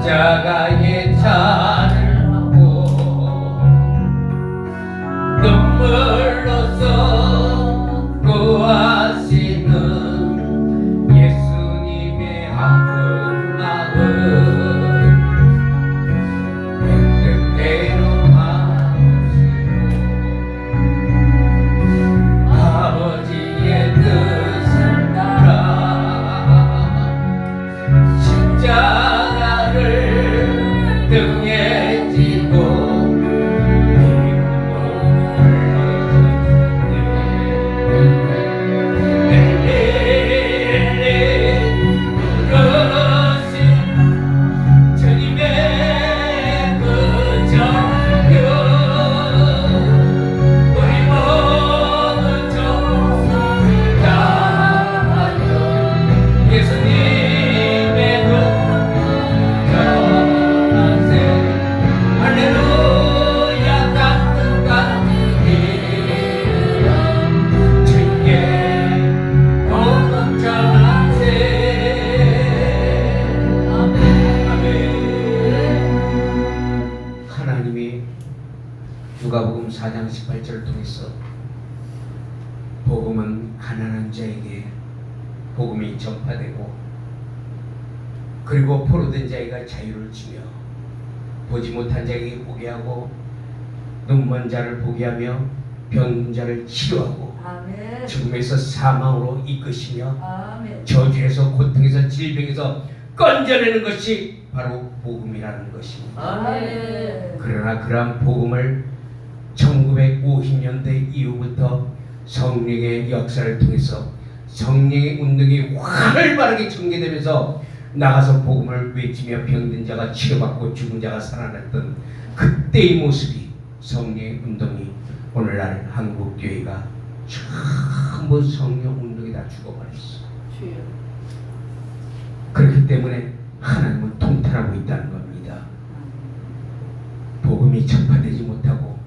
십자가의 잔을 하고 눈물로써 구하시는 예수님의 아픈 마음 뜻대로 마시고 아버지의 뜻을 따라 십자가를 등에 지고 누가복음 4장 18절을 통해서 복음은 가난한 자에게 복음이 전파되고 그리고 포로된 자에게 자유를 주며 보지 못한 자에게 보게 하고 눈먼 자를 보게 하며 병든 자를 치료하고 아멘. 죽음에서 사망으로 이끄시며 아멘. 저주에서 고통에서 질병에서 건져내는 것이 바로 복음이라는 것입니다. 아멘. 그러나 그러한 복음을 1950년대 이후부터 성령의 역사를 통해서 성령의 운동이 활발하게 전개되면서 나가서 복음을 외치며 병든 자가 치료받고 죽은 자가 살아났던 그때의 모습이 성령의 운동이 오늘날 한국교회가 전부 성령 운동이 다 죽어버렸어. 그렇기 때문에 하나님은 통탄하고 있다는 겁니다. 복음이 전파되지 못하고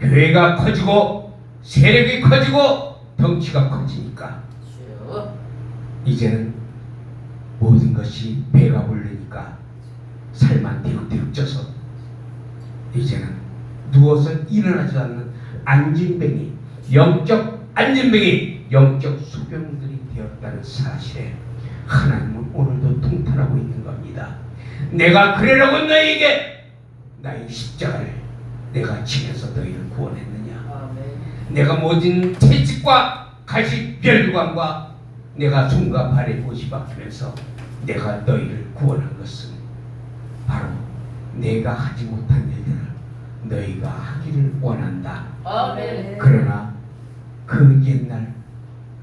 교회가 커지고 세력이 커지고 덩치가 커지니까 이제는 모든 것이 배가 부르니까 살만 디룩디룩 쪄서 이제는 누워서 일어나지 않는 안진뱅이, 영적 안진뱅이, 영적 소병들이 되었다는 사실에 하나님은 오늘도 통탄하고 있는 겁니다. 내가 그러려고 너희에게 나의 십자가를 내가 지면서 너희를 구원했느냐. 아멘. 내가 모든 채찍과 가시 멸관과 내가 손과 발에 못이 박히면서 내가 너희를 구원한 것은 바로 내가 하지 못한 일들을 너희가 하기를 원한다. 아멘. 그러나 그 옛날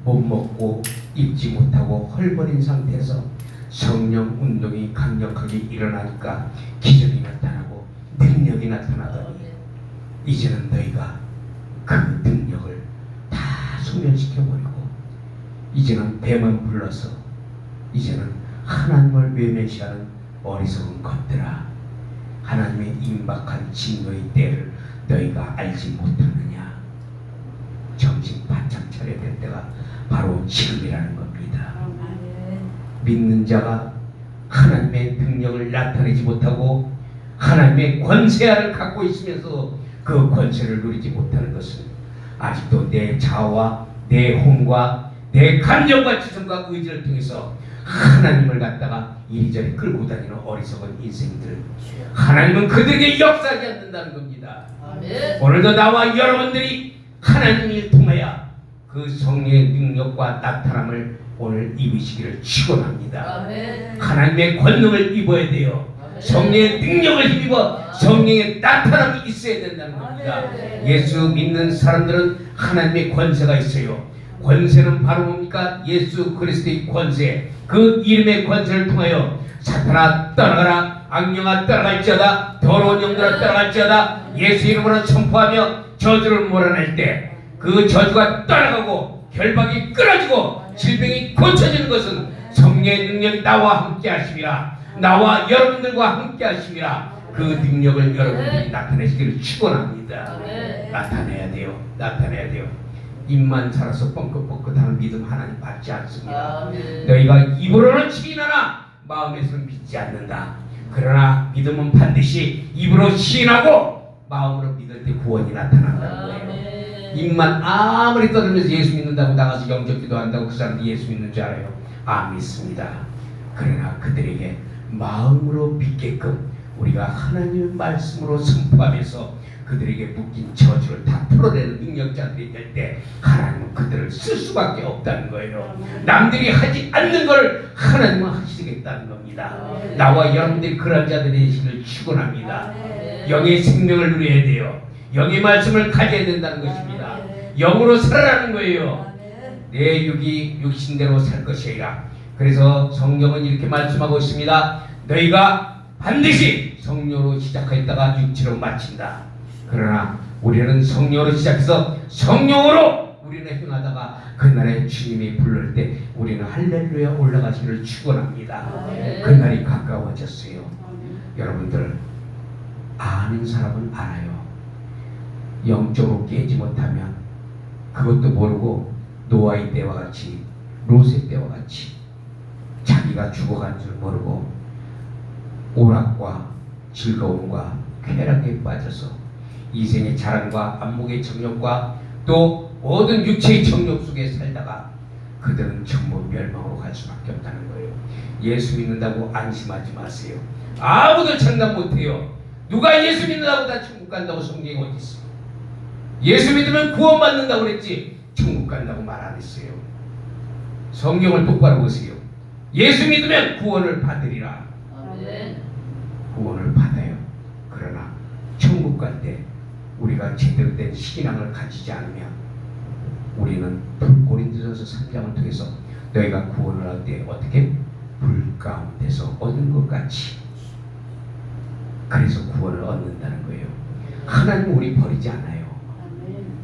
못 먹고 입지 못하고 헐버린 상태에서 성령 운동이 강력하게 일어나니까 기적이 나타나고 능력이 나타나더니 이제는 너희가 그 능력을 다 소멸시켜버리고 이제는 배만 불러서 이제는 하나님을 외면시하는 어리석은 것들아, 하나님의 임박한 진노의 때를 너희가 알지 못하느냐. 정신 바짝 차려야 될 때가 바로 지금이라는 겁니다. 믿는 자가 하나님의 능력을 나타내지 못하고 하나님의 권세를 갖고 있으면서 그 권세를 누리지 못하는 것은 아직도 내 자아와 내 혼과 내 감정과 지성과 의지를 통해서 하나님을 갖다가 이리저리 끌고 다니는 어리석은 인생들, 하나님은 그들에게 역사하지 않는다는 겁니다. 아멘. 오늘도 나와 여러분들이 하나님을 통하여 그 성령의 능력과 나타남을 오늘 입으시기를 축원합니다. 아멘. 하나님의 권능을 입어야 돼요. 성령의 능력을 힘입어 성령의 나타남이 있어야 된다는 겁니다. 예수 믿는 사람들은 하나님의 권세가 있어요. 권세는 바로 뭡니까? 예수 그리스도의 권세, 그 이름의 권세를 통하여 사탄아 떠나가라, 악령아 떠나갈지어다, 더러운 영들아 떠나갈지어다, 예수 이름으로 선포하며 저주를 몰아낼 때 그 저주가 떠나가고 결박이 끊어지고 질병이 고쳐지는 것은 성령의 능력이 나와 함께 하심이라, 나와 여러분들과 함께 하심이라. 그 능력을 여러분들이 나타내시기를 축원합니다. 아멘. 나타내야 돼요. 나타내야 돼요. 입만 살아서 뻥긋뻥긋하는 믿음 하나님 받지 않습니다. 아멘. 너희가 입으로는 시인하나 마음에서는 믿지 않는다. 그러나 믿음은 반드시 입으로 시인하고 마음으로 믿을 때 구원이 나타난다는 거예요. 아멘. 입만 아무리 떠들면서 예수 믿는다고 나가서 영접 기도한다고 그 사람들이 예수 믿는 줄 알아요? 안 믿습니다. 그러나 그들에게 마음으로 믿게끔 우리가 하나님의 말씀으로 선포하면서 그들에게 묶인 저주를 다 풀어내는 능력자들이 될 때 하나님은 그들을 쓸 수밖에 없다는 거예요. 남들이 하지 않는 걸 하나님은 하시겠다는 겁니다. 나와 여러분들이 그런 자들이 되시기를 축원합니다. 영의 생명을 누려야 돼요. 영의 말씀을 가져야 된다는 것입니다. 영으로 살아라는 거예요. 내 육이 육신대로 살 것이 아니라. 그래서 성경은 이렇게 말씀하고 있습니다. 너희가 반드시 성령으로 시작하였다가 육체로 마친다. 그러나 우리는 성령으로 시작해서 성령으로 우리는 행하다가 그날에 주님이 부를 때 우리는 할렐루야 올라가시기를 축원합니다. 그날이 가까워졌어요. 여러분들 아는 사람은 알아요. 영적으로 깨지 못하면 그것도 모르고 노아의 때와 같이 롯의 때와 같이 자기가 죽어간 줄 모르고 오락과 즐거움과 쾌락에 빠져서 이생의 자랑과 안목의 정욕과 또 모든 육체의 정욕 속에 살다가 그들은 전부 멸망으로 갈 수밖에 없다는 거예요. 예수 믿는다고 안심하지 마세요. 아무도 장담 못해요. 누가 예수 믿는다고 다 천국 간다고 성경에 어디 있어? 예수 믿으면 구원받는다고 그랬지 천국 간다고 말 안 했어요. 성경을 똑바로 보세요. 예수 믿으면 구원을 받으리라. 아멘. 구원을 받아요. 그러나 천국 갈 때 우리가 제대로 된 신앙을 가지지 않으면 우리는 고린도전서 3장을 통해서 너희가 구원을 할 때 어떻게 불 가운데서 얻는 것 같이 그래서 구원을 얻는다는 거예요. 하나님은 우리 버리지 않아요.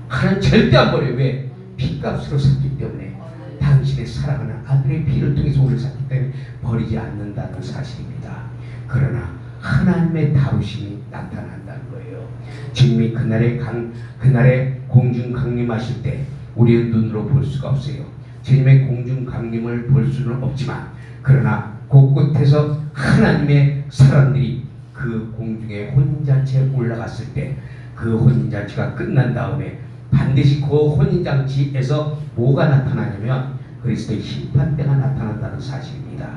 하나님 절대 안 버려요. 왜? 피값으로 샀기 때문에 당신의 사랑하는 아들의 피를 통해서 우리를 샀기 때문에 버리지 않는다는 사실입니다. 그러나 하나님의 다루심이 나타난다는 거예요. 주님이 그날에 공중 강림하실 때 우리의 눈으로 볼 수가 없어요. 주님의 공중 강림을 볼 수는 없지만 그러나 곳곳에서 하나님의 사람들이 그 공중에 혼인잔치에 올라갔을 때 그 혼인잔치가 끝난 다음에 반드시 그 혼인잔치에서 뭐가 나타나냐면 그리스도의 심판대가 나타난다는 사실입니다.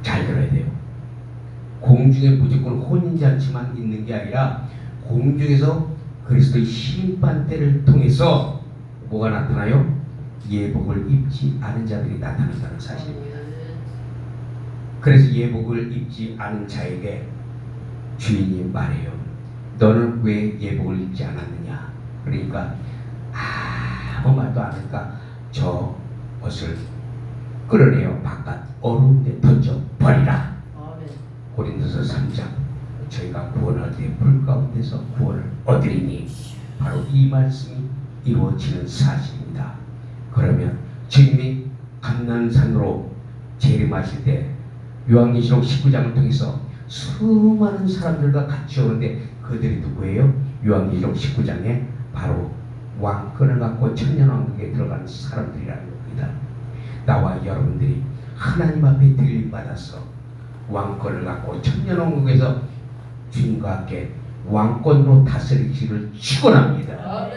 잘 들어야 돼요. 공중에 무조건 혼인잔치만 있는 게 아니라 공중에서 그리스도의 심판대를 통해서 뭐가 나타나요? 예복을 입지 않은 자들이 나타난다는 사실입니다. 그래서 예복을 입지 않은 자에게 주인이 말해요. 너는 왜 예복을 입지 않았느냐? 그러니까 아무 말도 안 하니까 저 옷을 끌어내어 바깥 어루운데 던져 버리라. 고린도서 3장 저희가 구원할 때 불 가운데서 구원을 얻으리니 바로 이 말씀이 이루어지는 사실입니다. 그러면 주님이 감난산으로 재림하실 때 요한계시록 19장을 통해서 수많은 사람들과 같이 오는데 그들이 누구예요? 요한계시록 19장에 바로 왕권을 갖고 천년왕국에 들어가는 사람들이라는 겁니다. 나와 여러분들이 하나님 앞에 들림받아서 왕권을 갖고 천년왕국에서 주님과 함께 왕권으로 다스리기를 축원합니다.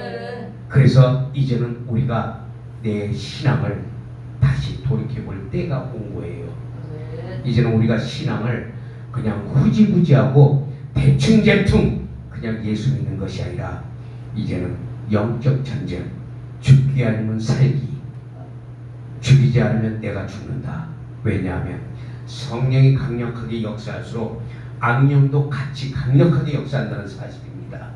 그래서 이제는 우리가 내 신앙을 다시 돌이켜볼 때가 온 거예요. 이제는 우리가 신앙을 그냥 후지부지하고 대충대충 그냥 예수 믿는 것이 아니라 이제는 영적 전쟁, 죽기 아니면 살기, 죽이지 않으면 내가 죽는다. 왜냐하면 성령이 강력하게 역사할수록 악령도 같이 강력하게 역사한다는 사실입니다.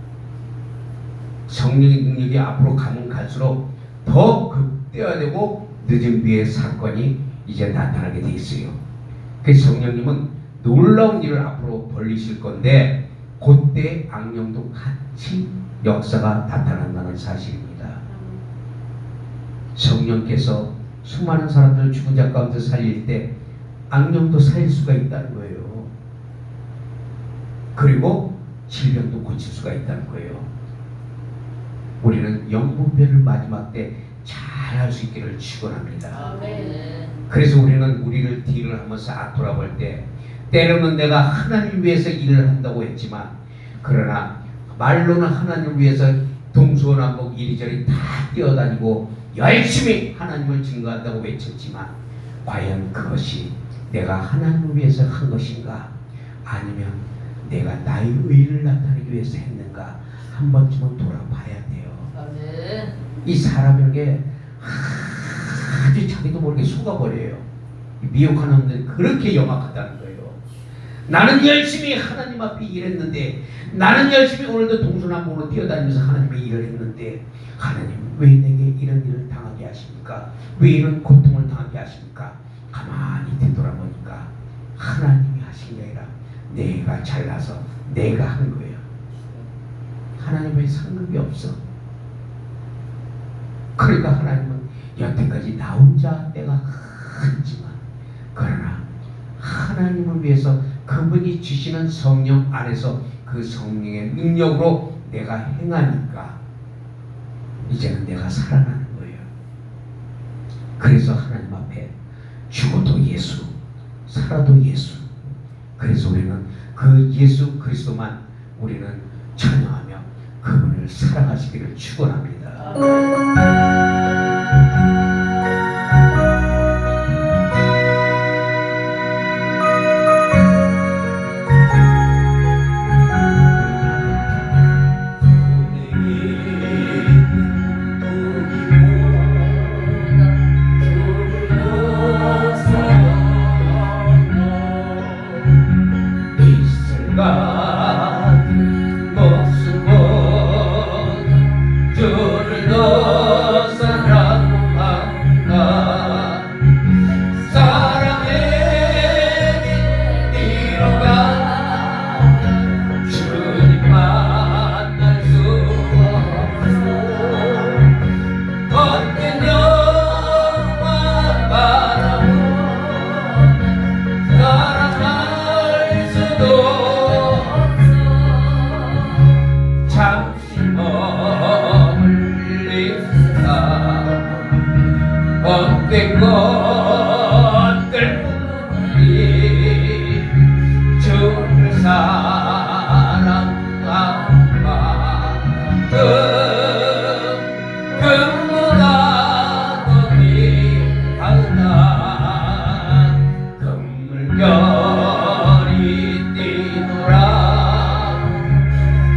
성령의 능력이 앞으로 가면 갈수록 더 극대화되고 늦은 비의 사건이 이제 나타나게 돼 있어요. 그래서 성령님은 놀라운 일을 앞으로 벌리실 건데 그때 악령도 같이 역사가 나타난다는 사실입니다. 성령께서 수많은 사람들을 죽은 자 가운데 살릴 때 악령도 살릴 수가 있다는 거예요. 그리고 질병도 고칠 수가 있다는 거예요. 우리는 영분별을 마지막 때 잘 할 수 있기를 축원합니다. 아멘. 그래서 우리는 우리를 뒤를 한번 싹 돌아볼 때 때로는 내가 하나님 위해서 일을 한다고 했지만 그러나 말로는 하나님을 위해서 동서남북 이리저리 다 뛰어다니고 열심히 하나님을 증거한다고 외쳤지만 과연 그것이 내가 하나님을 위해서 한 것인가 아니면 내가 나의 의를 나타내기 위해서 했는가 한 번쯤은 돌아봐야 돼요. 아멘. 이 사람에게 아주 자기도 모르게 속아버려요. 미혹하는 놈들이 그렇게 영악하다는 거예요. 나는 열심히 하나님 앞에 일했는데 나는 열심히 오늘도 동서남북으로 뛰어다니면서 하나님의 일을 했는데 하나님 왜 내게 이런 일을 당하게 하십니까? 왜 이런 고통을 당하게 하십니까? 가만히 되돌아보니까 하나님이 하신 게 아니라 내가 잘나서 내가 한 거예요. 하나님의 상급이 없어. 그러니까 하나님은 여태까지 나 혼자 내가 했지만 그러나 하나님을 위해서 그분이 주시는 성령 안에서 그 성령의 능력으로 내가 행하니까 이제는 내가 살아나는 거예요. 그래서 하나님 앞에 죽어도 예수, 살아도 예수. 그래서 우리는 그 예수 그리스도만 우리는 찬양하며 그분을 사랑하시기를 축원합니다. 어떤 것들 주를 사랑하마 그보다 더 귀하다 금물결이 뛰노라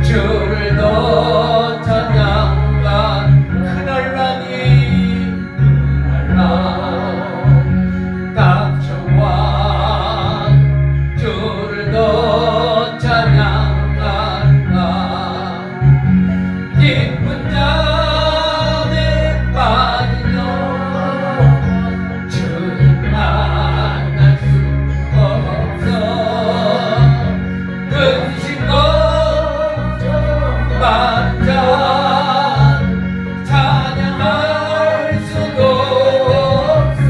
주를 더 찬양한 그날라니 닥쳐와 주를 더 찬양한다 기쁜 잠에 빠지며 주님 만날 수 없어 근심과 반찬 찬양할 수도 없어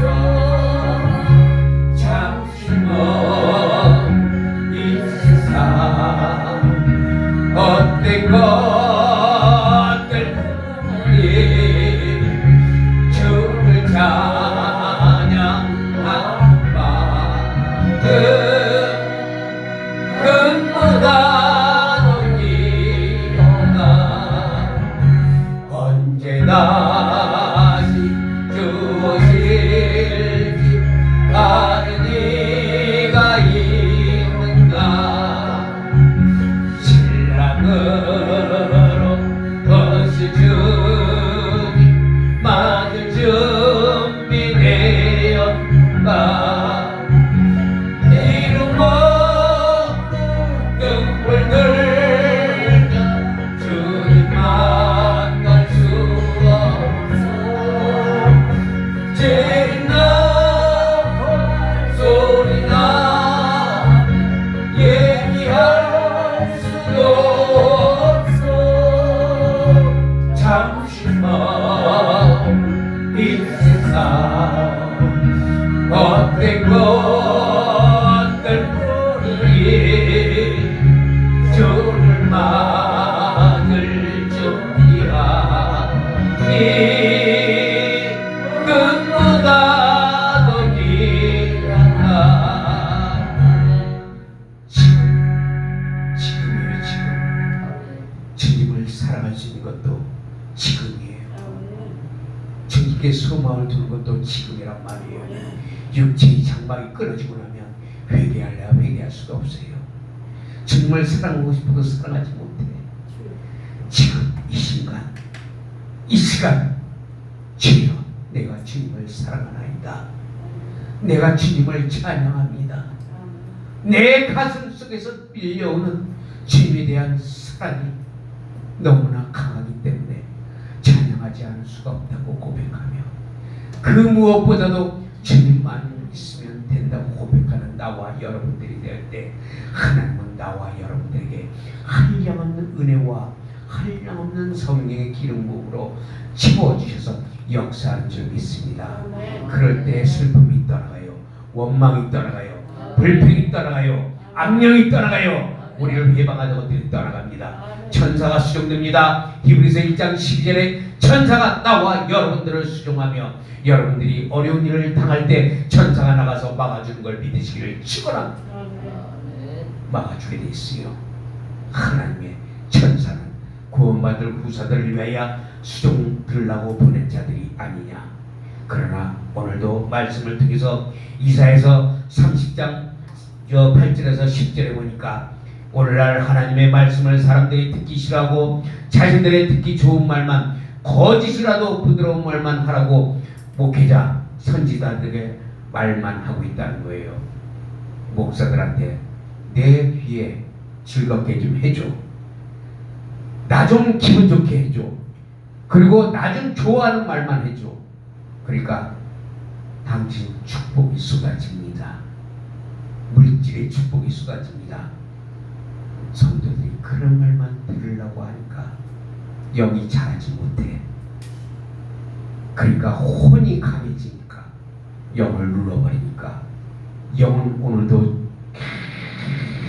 잠시 먼 이 세상 어떤 것 쓰러진 것도 지금이에요. 주님께 소망을 두는 것도 지금이란 말이에요. 육체의 장막이 끊어지고 나면 회개할래야 회개할 수도 없어요. 주님을 사랑하고 싶어도 사랑하지 못해. 지금 이 시간 주여, 내가 주님을 사랑하나이다. 내가 주님을 찬양합니다. 내 가슴 속에서 밀려오는 주님에 대한 사랑이 너무나 강하기 때문에 찬양하지 않을 수가 없다고 고백하며, 그 무엇보다도 주님만 있으면 된다고 고백하는 나와 여러분들이 될 때, 하나님은 나와 여러분들에게 한량없는 은혜와 한량없는 성령의 기름 부음으로 채워주셔서 역사하는 줄 믿습니다. 그럴 때 슬픔이 떠나가요, 원망이 떠나가요, 불평이 떠나가요, 악령이 떠나가요, 우리를 해방하는 것들이 떠나갑니다. 천사가 수종됩니다. 히브리서 1장 12절에 천사가 나와 여러분들을 수종하며, 여러분들이 어려운 일을 당할 때 천사가 나가서 막아주는 걸 믿으시기를 축원합니다. 막아주게 돼 있어요. 하나님의 천사는 구원받을 후사들을 위하여 수종 들으려고 보낸 자들이 아니냐. 그러나 오늘도 말씀을 통해서 이사야서 30장 8절에서 10절에 보니까 오늘날 하나님의 말씀을 사람들이 듣기 싫어하고 자신들의 듣기 좋은 말만, 거짓이라도 부드러운 말만 하라고 목회자, 선지자들에게 말만 하고 있다는 거예요. 목사들한테 내 귀에 즐겁게 좀 해줘, 나 좀 기분 좋게 해줘, 그리고 나 좀 좋아하는 말만 해줘. 그러니까 당신 축복이 쏟아집니다. 물질의 축복이 쏟아집니다. 성도들이 그런 말만 들으려고 하니까 영이 자라지 못해. 그러니까 혼이 강해지니까, 영을 눌러버리니까 영은 오늘도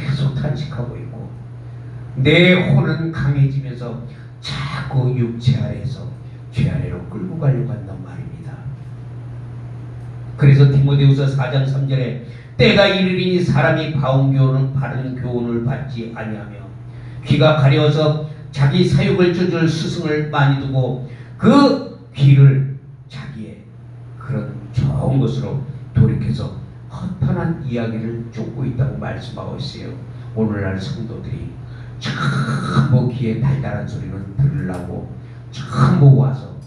계속 탄식하고 있고, 내 혼은 강해지면서 자꾸 육체 아래에서 죄 아래로 끌고 가려고 한단 말입니다. 그래서 디모데후서 4장 3절에 때가 이르리니 사람이 바른 교훈을 받지 아니하며 귀가 가려워서 자기 사욕을 쫓을 스승을 많이 두고 그 귀를 자기의 그런 좋은 것으로 돌이켜서 허탄한 이야기를 쫓고 있다고 말씀하고 있어요. 오늘날 성도들이 전부 귀에 달달한 소리는 들으려고 전부 와서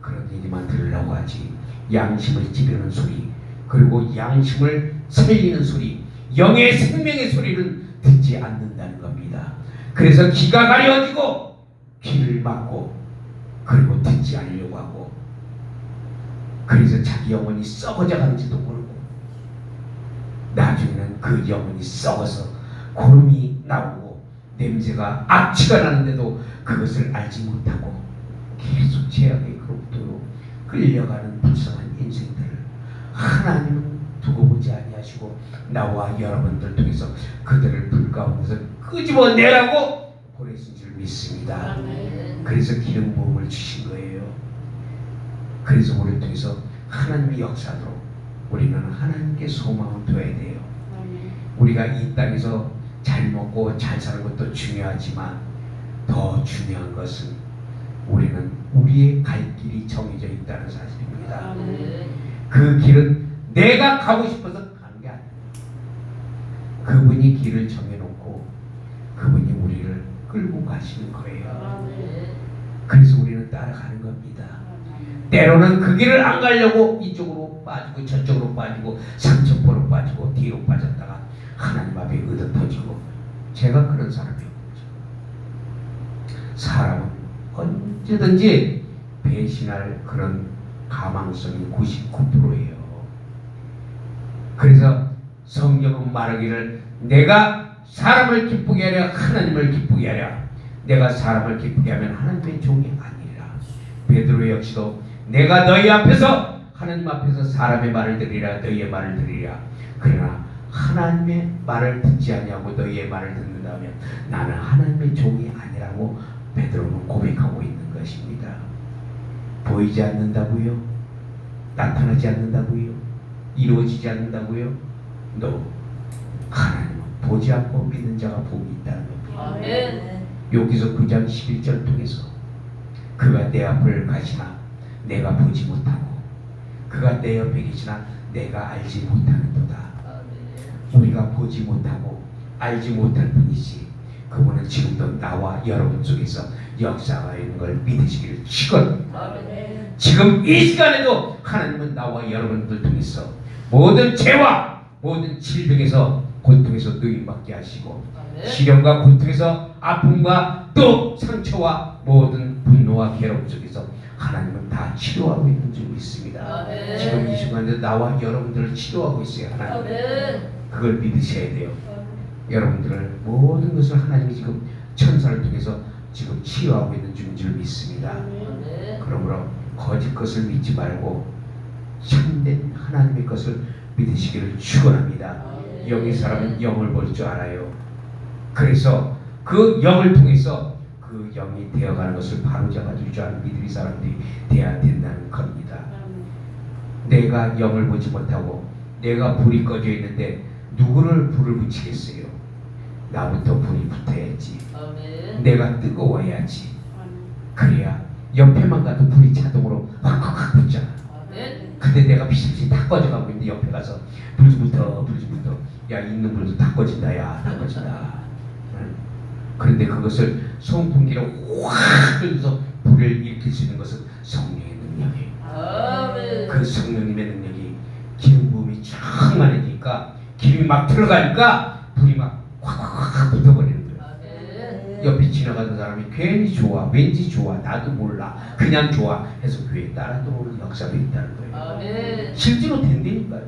그런 얘기만 들으려고 하지, 양심을 찌르는 소리, 그리고 양심을 살리는 소리, 영의 생명의 소리를 듣지 않는다는 겁니다. 그래서 귀가 가려워지고 귀를 막고, 그리고 듣지 않으려고 하고, 그래서 자기 영혼이 썩어져 가는지도 모르고, 나중에는 그 영혼이 썩어서 고름이 나오고 냄새가 악취가 나는데도 그것을 알지 못하고 계속 죄악의 그로부터 끌려가는 불쌍한 인생들을 하나님은 두고 보지 아니하시고 나와 여러분들 통해서 그들을 불 가운데서 끄집어내라고 보내신 줄 믿습니다. 그래서 기름 부음을 주신 거예요. 그래서 우리를 통해서 하나님의 역사로 우리는 하나님께 소망을 둬야 돼요. 우리가 이 땅에서 잘 먹고 잘 사는 것도 중요하지만 더 중요한 것은 우리는 우리의 갈 길이 정해져 있다는 사실입니다. 그 길은 내가 가고 싶어서 가는 게 아니에요. 그분이 길을 정해놓고 그분이 우리를 끌고 가시는 거예요. 그래서 우리는 따라가는 겁니다. 때로는 그 길을 안 가려고 이쪽으로 빠지고 저쪽으로 빠지고 상처포로 빠지고 뒤로 빠졌다가 하나님 앞에 의도 터지고, 제가 그런 사람이었죠. 사람은 언제든지 배신할 그런 가망성이 99%예요. 그래서 성경은 말하기를 내가 사람을 기쁘게 하려 하나님을 기쁘게 하랴. 내가 사람을 기쁘게 하면 하나님의 종이 아니라. 베드로 역시도 내가 너희 앞에서 하나님 앞에서 사람의 말을 들으리라 너희의 말을 들으리라. 그러나 하나님의 말을 듣지 아니하고 너희의 말을 듣는다면 나는 하나님의 종이 아니라고 베드로는 고백하고 있는 것입니다. 보이지 않는다고요? 나타나지 않는다고요? 이루어지지 않는다고요? No. 하나님은 보지 않고 믿는 자가 복이 있다는 겁니다. 아멘. 여기서 9장 11절 통해서 그가 내 앞을 가시나 내가 보지 못하고 그가 내 옆에 계시나 내가 알지 못하는도다. 우리가 보지 못하고 알지 못할 뿐이지 그분은 지금도 나와 여러분 속에서 역사가 있는 걸 믿으시기를 축원합니다. 지금 이 시간에도 하나님은 나와 여러분들 통해서 모든 죄와 모든 질병에서 고통에서 노임받게 하시고 시련과 고통에서 아픔과 또 상처와 모든 분노와 괴로움 속에서 하나님은 다 치료하고 있는 줄 믿습니다. 지금 이 순간에도 나와 여러분들을 치료하고 있어요. 하나님 그걸 믿으셔야 돼요. 여러분들을 모든 것을 하나님이 지금 천사를 통해서 지금 치유하고 있는 중인 줄 믿습니다. 그러므로 거짓 것을 믿지 말고 참된 하나님의 것을 믿으시기를 축원합니다. 영의 사람은 영을 볼 줄 알아요. 그래서 그 영을 통해서 그 영이 되어가는 것을 바로잡아줄 줄 아는 믿음의 사람들이 되어야 된다는 겁니다. 내가 영을 보지 못하고 내가 불이 꺼져 있는데 누구를 불을 붙이겠어요? 나부터 불이 붙어야지. 내가 뜨거워야지. 그래야 옆에만 가도 불이 자동으로 확확확 붙잖아. 근데 내가 피실피실 다 꺼져가고 있는데 옆에 가서 불 좀 붙어, 불 좀 붙어. 야, 있는 불도 다 꺼진다, 야, 다 꺼진다. 응? 그런데 그것을 송풍기로 확 끌면서 불을 일으킬 수 있는 것은 성령의 능력이에요. 그 성령님의 능력이 기름 부음이 쫙 많으니까 기름이 막 들어가니까 불이 막 확확확 붙어버리는 거예요. 옆에 지나가는 사람이 괜히 좋아, 왠지 좋아, 나도 몰라, 그냥 좋아 해서 교회에 따라 들어오는 역사도 있다는 거예요. 실제로 된다니까요.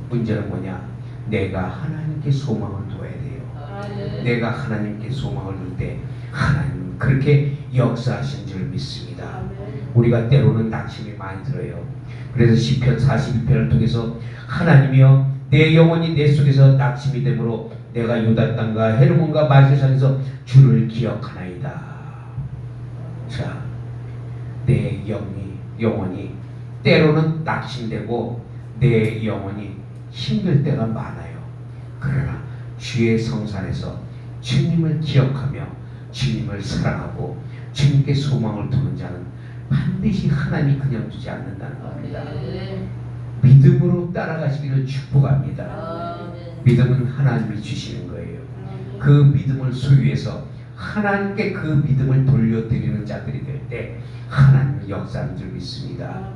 문제는 뭐냐? 내가 하나님께 소망을 둬야 돼요. 내가 하나님께 소망을 둘 때 하나님은 그렇게 역사하신 줄 믿습니다. 우리가 때로는 낙심이 많이 들어요. 그래서 시편 42편을 통해서 하나님이여 내 영혼이 내 속에서 낙심이 되므로 내가 유다 땅과 헤르몬과 마실산에서 주를 기억하나이다. 자, 내 영혼이 때로는 낙심되고 내 영혼이 힘들 때가 많아요. 그러나 주의 성산에서 주님을 기억하며 주님을 사랑하고 주님께 소망을 두는 자는 반드시 하나님이 그냥 두지 않는다는 겁니다. 믿음으로 따라가시기를 축복합니다. 믿음은 하나님이 주시는 거예요. 그 믿음을 소유해서 하나님께 그 믿음을 돌려드리는 자들이 될 때 하나님의 역사하는 줄 믿습니다.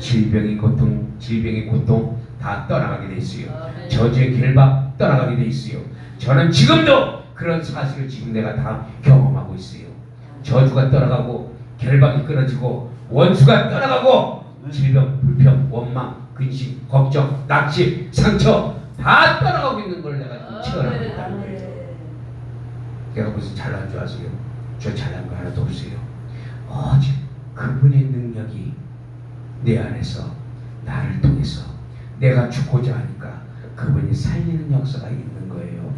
질병의 고통 다 떠나가게 돼 있어요. 저주의 결박 떠나가게 돼 있어요. 저는 지금도 그런 사실을 지금 내가 다 경험하고 있어요. 저주가 떠나가고 결박이 끊어지고 원수가 떠나가고 질병, 불평, 원망, 근심, 걱정, 낙심, 상처 다 떠나가고 있는 걸 내가 지금 체험하고 있다는 거예요. 내가 무슨 잘난 줄 아세요? 저 잘난 거 하나도 없어요. 오직 그분의 능력이 내 안에서 나를 통해서 내가 죽고자 하니까 그분이 살리는 역사가 있는 거예요.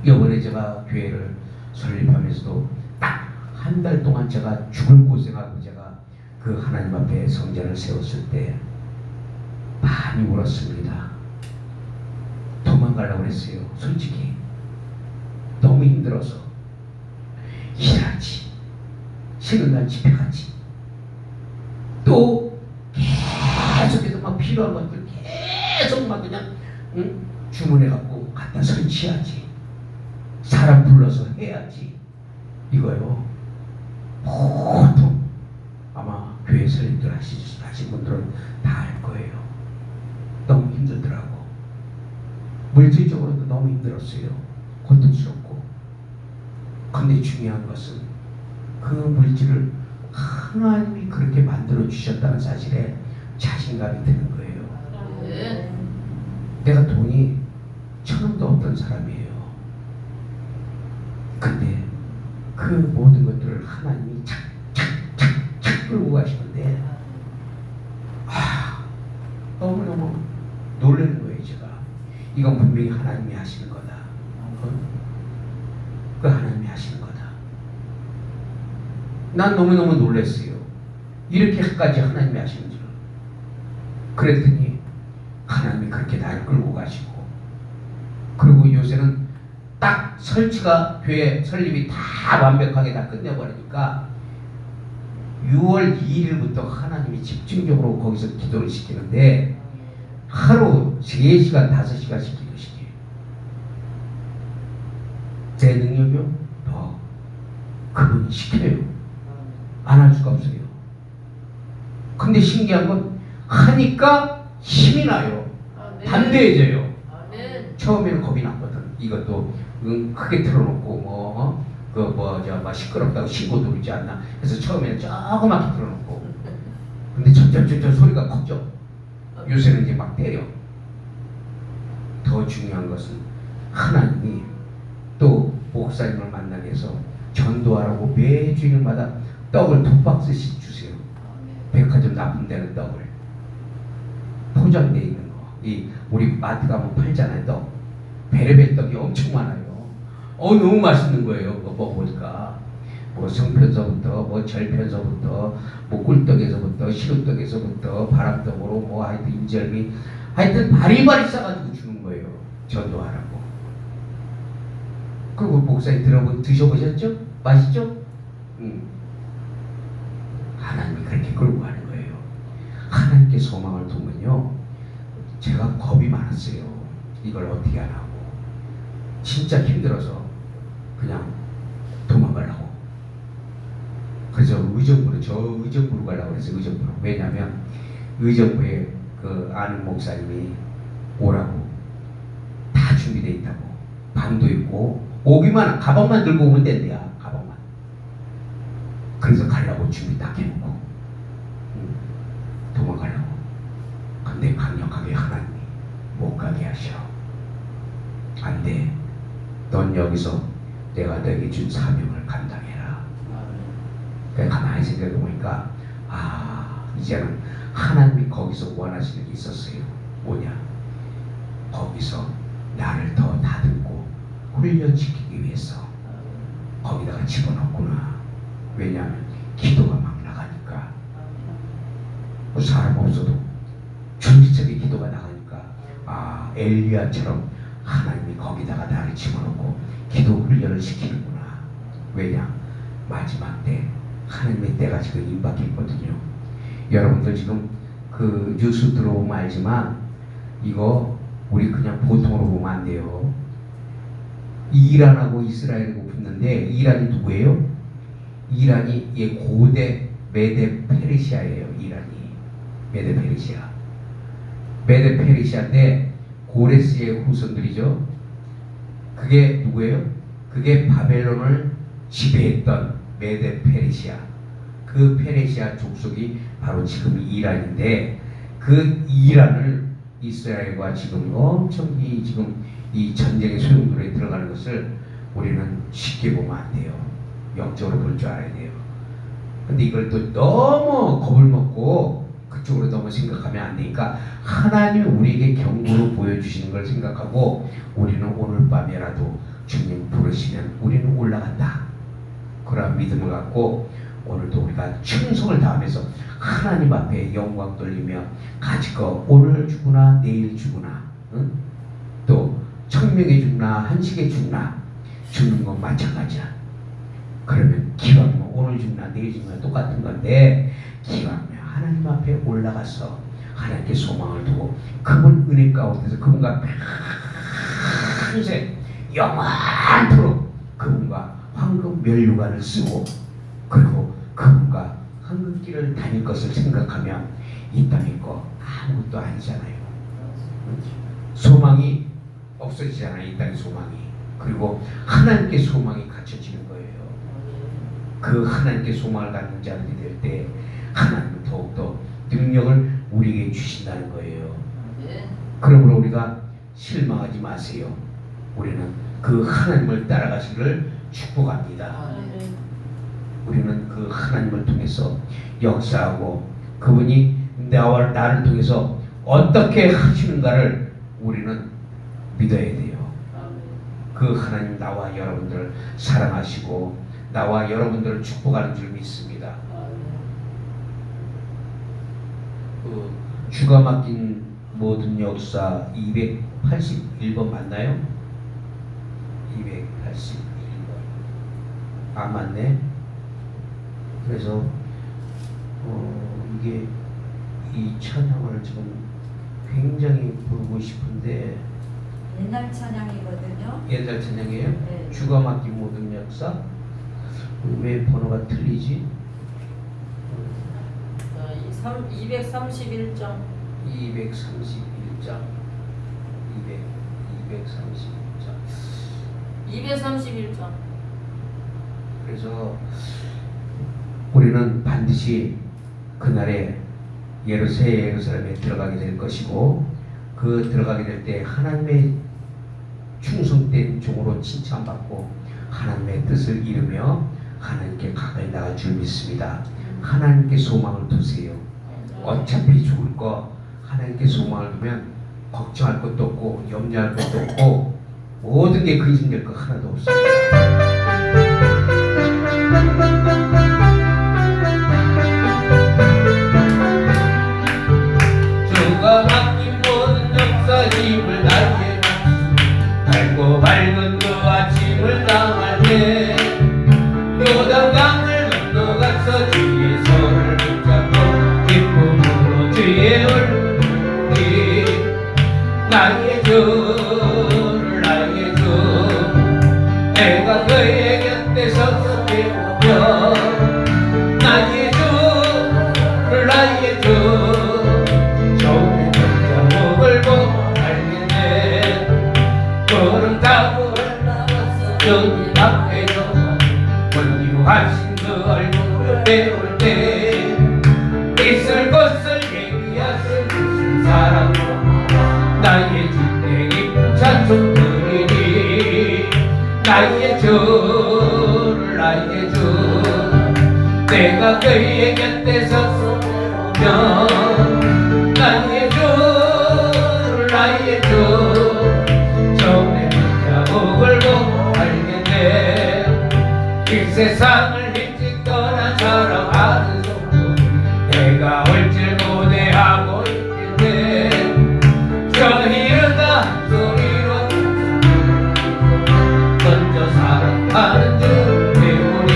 이번에 제가 교회를 설립하면서도 딱 한 달 동안 제가 죽을 고생하고 제가 그 하나님 앞에 성전을 세웠을 때 많이 울었습니다. 도망가려고 했어요. 솔직히 너무 힘들어서 일하지, 쉬는 날 집에 가지, 또 계속해서 막 필요한 것들 계속 막 그냥 주문해갖고 갖다 설치하지, 사람 불러서 해야지, 이거요. 보통 아마 교회 설립들 하신 분들은 다 알 거예요. 너무 힘들더라고. 물질적으로도 너무 힘들었어요. 고통스럽고. 근데 중요한 것은 그 물질을 하나님이 그렇게 만들어 주셨다는 사실에 자신감이 드는 거예요. 내가 돈이 1,000원도 없던 사람이에요. 근데 그 모든 것들을 하나님이 착착착착 끌고 가시는데 너무너무 놀라는 거예요. 제가 이건 분명히 하나님이 하시는 거다. 그 하나님이 하시는 거다. 난 너무너무 놀랐어요. 이렇게까지 하나님이 하시는 줄. 그랬더니 하나님이 그렇게 나를 끌고 가시고, 그리고 요새는 딱 설치가 교회 설립이 다 완벽하게 다 끝내버리니까 6월 2일부터 하나님이 집중적으로 거기서 기도를 시키는데 하루 3시간 5시간씩 기도시켜요. 내 능력이요? 더 그분이 시켜요. 안 할 수가 없어요. 근데 신기한 건 하니까 힘이 나요. 담대해져요. 처음에는 겁이 났거든. 이것도 크게 틀어놓고 뭐 시끄럽다고 신고 누르지 않나. 그래서 처음에는 조그맣게 틀어놓고. 근데 점점 소리가 커져. 요새는 이제 막 때려. 더 중요한 것은 하나님이 또 목사님을 만나게 해서 전도하라고 매 주일마다 떡을 2박스씩 주세요. 백화점 납품되는 떡을 포장되어 있는 거. 이 우리 마트 가면 팔잖아요. 떡. 베레벨 떡이 엄청 많아요. 너무 맛있는 거예요. 그거 먹어보니까 뭐 성편서부터 뭐 절편서부터 뭐 꿀떡에서부터 시루떡에서부터 바람떡으로 뭐 하여튼 인절미 하여튼 바리바리 싸가지고 주는 거예요. 전도하라고. 그리고 목사님 드셔보셨죠? 맛있죠? 하나님이 그렇게 끌고 가는 거예요. 하나님께 소망을 두면요, 제가 겁이 많았어요. 이걸 어떻게 하라고. 진짜 힘들어서 그냥 도망가려고. 그래서 의정부로 가려고 그래서 의정부로. 왜냐면 의정부에 그 아는 목사님이 오라고 다 준비되어 있다고. 방도 있고 오기만 가방만 들고 오면 된대야. 가방만. 그래서 가려고 준비 딱 해놓고 도망가려고. 근데 강력하게 하나님이 못 가게 하셔. 안 돼. 넌 여기서 내가 너에게 준 사명을 감당해라. 그러니까 가만히 생각해 보니까 이제는 하나님이 거기서 원하시는 게 있었어요. 뭐냐? 거기서 나를 더 다듬고 훈련시키기 위해서 거기다가 집어넣구나. 왜냐하면 기도가 막 나가니까. 뭐 사람 없어도 중지적인 기도가 나가니까 엘리야처럼 하나님이 거기다가 나를 집어넣고 기도 훈련을 시키는구나. 왜냐? 마지막 때 하나님의 때가 지금 임박했거든요. 여러분들 지금 그 뉴스 들어오면 알지만 이거 우리 그냥 보통으로 보면 안 돼요. 이란하고 이스라엘하고 붙는데 이란이 누구예요? 이란이 고대 메데 페르시아예요. 이란이 메데 페르시아. 메데 페르시아인데 고레스의 후손들이죠. 그게 누구예요? 그게 바벨론을 지배했던 메데 페르시아. 그 페르시아 족속이 바로 지금 이란인데 그 이란을 이스라엘과 지금 엄청 지금 이 전쟁의 소용돌이에 들어가는 것을 우리는 쉽게 보면 안 돼요. 영적으로 볼 줄 알아야 돼요. 근데 이걸 또 너무 겁을 먹고 그쪽으로 너무 생각하면 안 되니까 하나님이 우리에게 경고로 보여주시는 걸 생각하고 우리는 오늘 밤에라도 주님 부르시면 우리는 올라간다. 그런 믿음을 갖고 오늘도 우리가 충성을 다하면서 하나님 앞에 영광 돌리며 가지고 오늘 죽으나 내일 죽으나 또 청명에 죽나 한식에 죽나 죽는 건 마찬가지야. 그러면 기왕이면 오늘 죽나 내일 죽나 똑같은 건데 기왕이면 하나님 앞에 올라가서 하나님께 소망을 두고 그분 은혜 가운데서 그분과 평생 영원토록 그분과 황금 면류관을 쓰고 그리고 그분과 황금길을 다닐 것을 생각하면 이 땅의 거 아무것도 아니잖아요. 소망이 없어지잖아요. 이 땅의 소망이. 그리고 하나님께 소망이 갖춰지는 거예요. 그 하나님께 소망을 갖는 자들이 될 때 하나님은 더욱더 능력을 우리에게 주신다는 거예요. 그러므로 우리가 실망하지 마세요. 우리는 그 하나님을 따라가시기를 축복합니다. 우리는 그 하나님을 통해서 역사하고 그분이 나를 통해서 어떻게 하시는가를 우리는 믿어야 돼요. 그 하나님 나와 여러분들을 사랑하시고 나와 여러분들을 축복하는 줄 믿습니다. 그 주가 맡긴 모든 역사 281번 맞나요? 281번. 아, 맞네. 그래서 이게 이 찬양을 지금 굉장히 부르고 싶은데 옛날 찬양이거든요. 옛날 찬양이에요? 네. 주가 맡긴 모든 역사. 왜 번호가 틀리지? 231장 231장 231장 231장. 그래서 우리는 반드시 그날에 새 예루살렘에 들어가게 될 것이고, 그 들어가게 될 때 하나님의 충성된 종으로 칭찬받고 하나님의 뜻을 이루며 하나님께 가까이 나갈 줄 믿습니다. 하나님께 소망을 두세요. 어차피 죽을 거 하나님께 소망을 두면 걱정할 것도 없고 염려할 것도 없고 모든 게 근심될 거 하나도 없습니다. 주가 맡긴 모든 역사 힘을 나에게 밝고 밝은 그 아침을 당할 때 요단강을 건너가서 주의 손을 붙잡고 기쁨으로 주의 얼굴이 나의 주를 나의 주 내가 그의 곁에 서서 배우며 나의 주를 나의 주 좋은 자목을 보고 알겠네 구름 타고 주님 앞에서 하신 그 얼굴을 배울 때 있을 것을 얘기하신 사람으로 나의 주께 깊은 찬송 드리니 나의 주를 나의 주 내가 그의 곁에 섰으며 나의 주를 나의 주 손에 자국을 보고 알겠네 이 세상을 일찍 떠난 사랑하는 성도 내가 올 줄 고대하고 있는데 저희가 한 소리로 던져 사랑하는 줄 배우니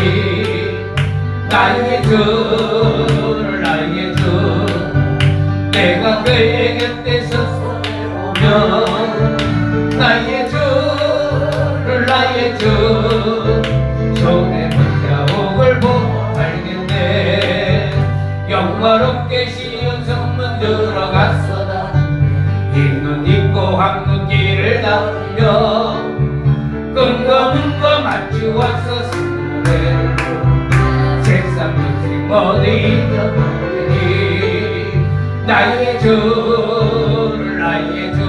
나의 주를 나의 주 내가 그의 곁에 섰으며 나의 주를 나의 주 손에 자국을 보고 알겠네 영화롭게 시온 성문 들어갔어다 흰눈 입고 황금길을 다니며 금과 문과 맞추어서 노래를 부르 세상 음식 모두 잊어버리니 나의 주를 나의 주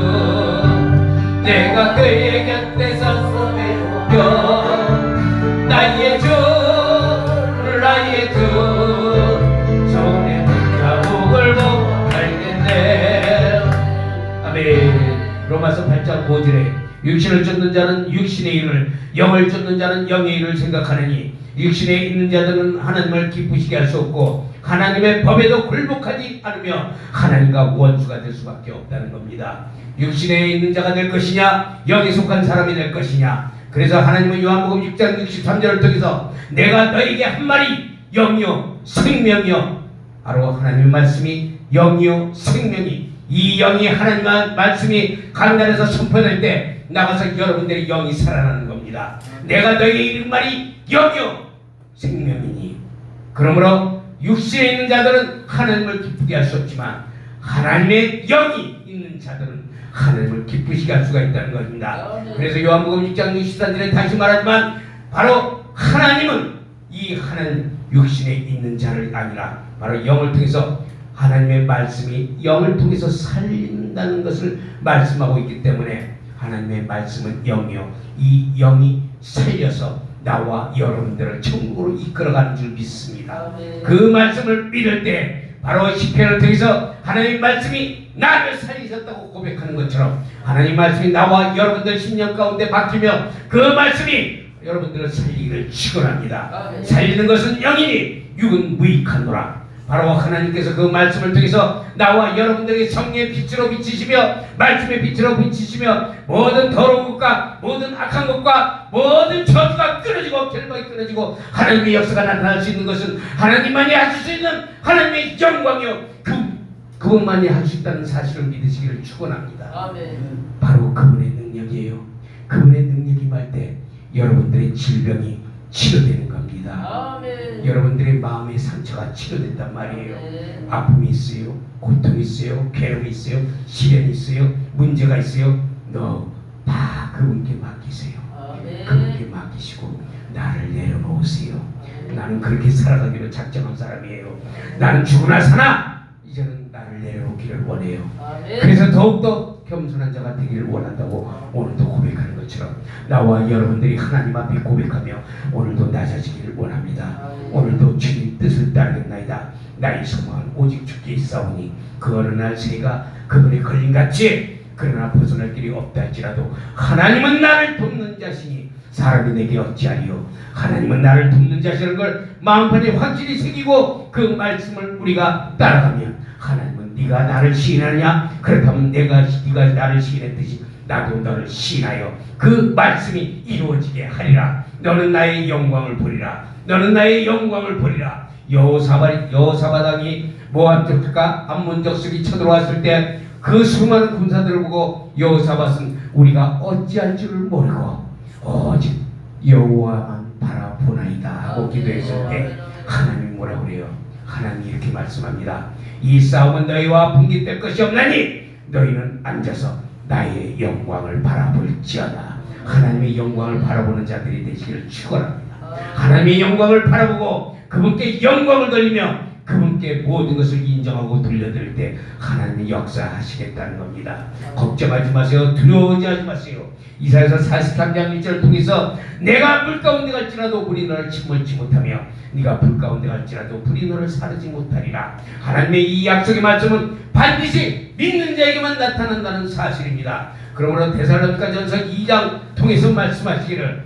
내가 그의 곁에 서서 배우며 나의 주를 나의 주 손에 자국을 보고 알겠네 아멘. 로마서 8장 5절에 육신을 쫓는 자는 육신의 일을 영을 쫓는 자는 영의 일을 생각하느니 육신에 있는 자들은 하나님을 기쁘시게 할 수 없고 하나님의 법에도 굴복하지 않으며 하나님과 원수가 될 수밖에 없다는 겁니다. 육신에 있는 자가 될 것이냐 영에 속한 사람이 될 것이냐. 그래서 하나님은 요한복음 6장 63절을 통해서 내가 너에게 한 말이 영이요 생명이요 바로 하나님의 말씀이 영이요 생명이 이 영이 하나님의 말씀이 강단에서 선포될 때 나가서 여러분들의 영이 살아나는 겁니다. 내가 너에게 이른 말이 영이요 생명이니 그러므로 육신에 있는 자들은 하나님을 기쁘게 할 수 없지만 하나님의 영이 있는 자들은 하나님을 기쁘시게 할 수가 있다는 것입니다. 그래서 요한복음 6장 63절에 다시 말하지만 바로 하나님은 이 하나님 육신에 있는 자를 아니라 바로 영을 통해서 하나님의 말씀이 영을 통해서 살린다는 것을 말씀하고 있기 때문에 하나님의 말씀은 영이요 이 영이 살려서 나와 여러분들을 천국으로 이끌어가는 줄 믿습니다. 그 말씀을 믿을 때 바로 시편을 통해서 하나님의 말씀이 나를 살리셨다고 고백하는 것처럼 하나님 말씀이 나와 여러분들 심령 가운데 박히며 그 말씀이 여러분들을 살리기를 축원합니다. 살리는 것은 영이니 육은 무익하노라. 바로 하나님께서 그 말씀을 통해서 나와 여러분들에게 성령의 빛으로 비치시며 말씀의 빛으로 비치시며 모든 더러운 것과 모든 악한 것과 모든 저주가 끊어지고 결박이 끊어지고 하나님의 역사가 나타날 수 있는 것은 하나님만이 하실 수 있는 하나님의 영광이요 그분만이 할 수 있다는 사실을 믿으시기를 축원합니다. 아멘. 바로 그분의 능력이에요. 그분의 능력이 임할 때 여러분들의 질병이 치료되는 겁니다. 아멘. 여러분들의 마음의 상처가 치료된단 말이에요. 아멘. 아픔이 있어요, 고통이 있어요, 괴로움이 있어요, 시련이 있어요, 문제가 있어요. 너 다 그분께 맡기세요. 아멘. 그분께 맡기시고 나를 내려놓으세요. 나는 그렇게 살아가기로 작정한 사람이에요. 나는 죽으나 사나 이제는 나를 내려놓기를 원해요. 아멘. 그래서 더욱더 겸손한 자가 되기를 원한다고 오늘도 고백하는 것처럼 나와 여러분들이 하나님 앞에 고백하며 오늘도 낮아지기를 원합니다. 오늘도 주님 뜻을 따르겠나이다. 나의 소망은 오직 주께 있사오니 그 어느 날 새가 그분에 걸림같이 그러나 벗어날 길이 없다 할지라도 하나님은 나를 돕는 자시니 사람이 내게 어찌하리요. 하나님은 나를 돕는 자시라는 걸 마음판에 확실히 새기고 그 말씀을 우리가 따라가면 하나님은 네가 나를 시인하느냐? 그렇다면 네가 나를 시인했듯이 나도 너를 시인하여 그 말씀이 이루어지게 하리라. 너는 나의 영광을 보리라. 너는 나의 영광을 보리라. 여호사밧이 모압 족속과 암몬 족속이 쳐들어왔을 때 그 수많은 군사들을 보고 여호사밧은 우리가 어찌할 줄을 모르고 오직 여호와만 바라보나이다 하고 기도했을 때 하나님이 뭐라고 그래요? 하나님이 이렇게 말씀합니다. 이 싸움은 너희와 분깃될 것이 없나니 너희는 앉아서 나의 영광을 바라볼지어다. 하나님의 영광을 바라보는 자들이 되시기를 축원합니다. 하나님의 영광을 바라보고 그분께 영광을 돌리며 그분께 모든 것을 인정하고 돌려드릴 때 하나님이 역사하시겠다는 겁니다. 걱정하지 마세요. 두려워하지 마세요. 이사야서 43장 1절을 통해서 내가 물 가운데 갈지라도 불이 너를 침몰치 못하며 네가 불 가운데 갈지라도 불이 너를 사르지 못하리라. 하나님의 이 약속의 말씀은 반드시 믿는 자에게만 나타난다는 사실입니다. 그러므로 데살로니가전서 2장 통해서 말씀하시기를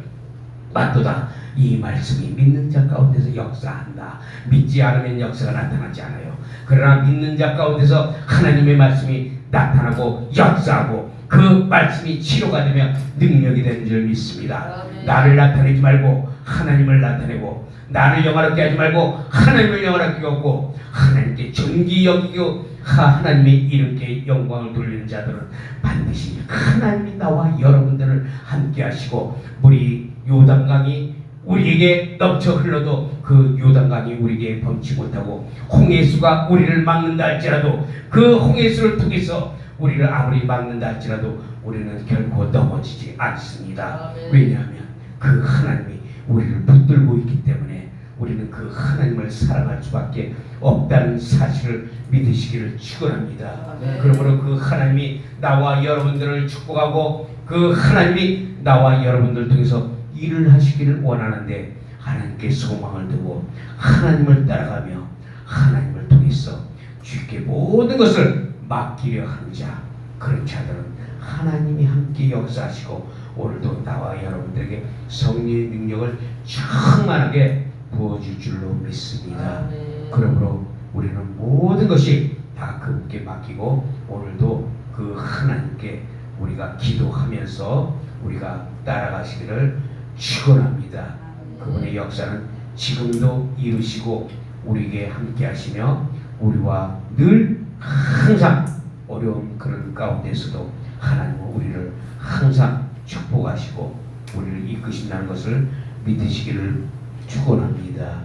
맞도다. 이 말씀이 믿는 자 가운데서 역사한다. 믿지 않으면 역사가 나타나지 않아요. 그러나 믿는 자 가운데서 하나님의 말씀이 나타나고 역사하고 그 말씀이 치료가 되며 능력이 되는 줄 믿습니다. 나를 나타내지 말고 하나님을 나타내고 나를 영화롭게 하지 말고 하나님을 영화롭게 하고 하나님께 존귀 여기고 하나님의 이름께 영광을 돌리는 자들은 반드시 하나님이 나와 여러분들을 함께 하시고 물이 요단강이 우리에게 넘쳐 흘러도 그 요단강이 우리에게 범치 못하고 홍해수가 우리를 막는다 할지라도 그 홍해수를 통해서 우리를 아무리 막는다 할지라도 우리는 결코 넘어지지 않습니다. 왜냐하면 그 하나님이 우리를 붙들고 있기 때문에 우리는 그 하나님을 사랑할 수밖에 없다는 사실을 믿으시기를 축원합니다. 그러므로 그 하나님이 나와 여러분들을 축복하고 그 하나님이 나와 여러분들을 통해서 일을 하시기를 원하는데 하나님께 소망을 두고 하나님을 따라가며 하나님을 통해서 주께 모든 것을 맡기려 하는 자, 그런 자들은 하나님이 함께 역사하시고 오늘도 나와 여러분들에게 성령의 능력을 충만하게 부어줄 줄로 믿습니다. 그러므로 우리는 모든 것이 다 그분께 맡기고 오늘도 그 하나님께 우리가 기도하면서 우리가 따라가시기를 축원합니다. 그분의 역사는 지금도 이루시고 우리에게 함께 하시며 우리와 늘 항상 어려운 그런 가운데서도 하나님은 우리를 항상 축복하시고 우리를 이끄신다는 것을 믿으시기를 축원합니다.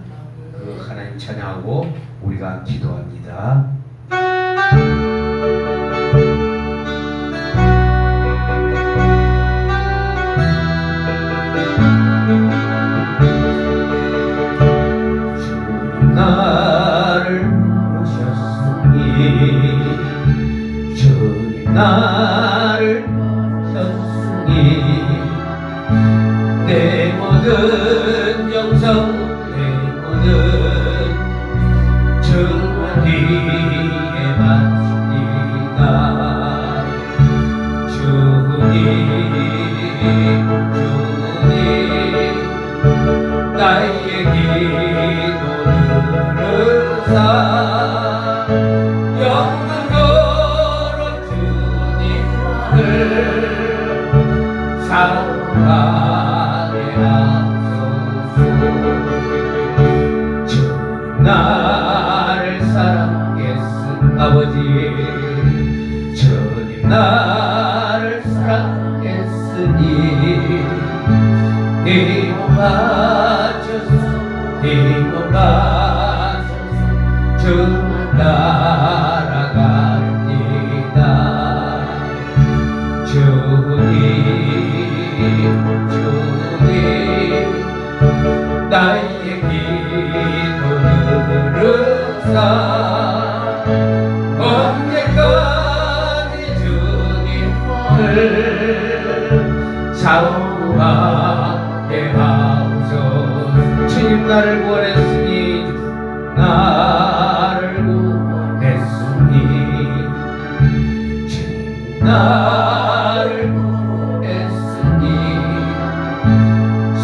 그 하나님 찬양하고 우리가 기도합니다. 나를 부르셨으니 주님 나를 부르셨으니 내 모든 영성 내 모든 정말 뒤에 바칩니다. 주님 나의 기도를 주사 영광으로 주님을 사랑하게 하소서. 주님 나를 사랑했음 아버지, 주님 나를 사랑했으니 힘을 바쳐서 힘을 바쳐서 주님 따라갑니다. 주님 나의 기도 들으사 언제까지 주님을 사랑하게 하소서. 주님 나를 구원했으니 나를 구원했으니 주님 나를 구원했으니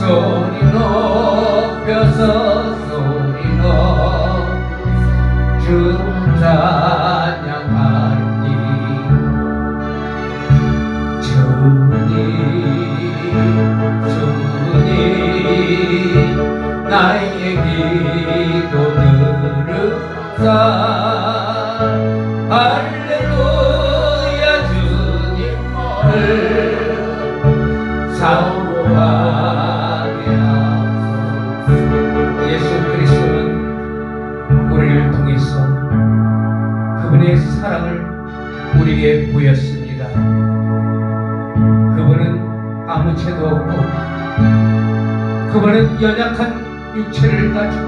소리 높여서 소리 높여 주 찬양하니 주님 나의 기도 들으사 할렐루야 주님을 사모하게 하소서. 예수 그리스도는 우리를 통해서 그분의 사랑을 우리에게 보였습니다. 그분은 아무 죄도 없고 그분은 연약한 육체를 가지고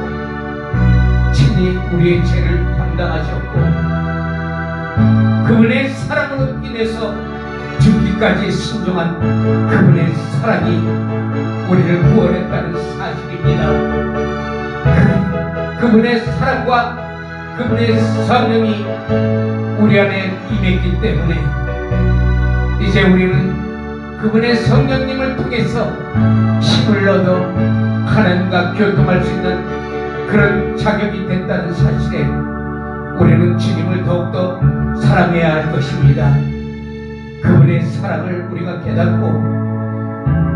친히 우리의 죄를 담당하셨고 그분의 사랑으로 인해서 죽기까지 순종한 그분의 사랑이 우리를 구원했다는 사실입니다. 그분의 사랑과 그분의 성령이 우리 안에 임했기 때문에 이제 우리는 그분의 성령님을 통해서 힘을 얻어 하나님과 교통할 수 있는 그런 자격이 됐다는 사실에 우리는 주님을 더욱더 사랑해야 할 것입니다. 그분의 사랑을 우리가 깨닫고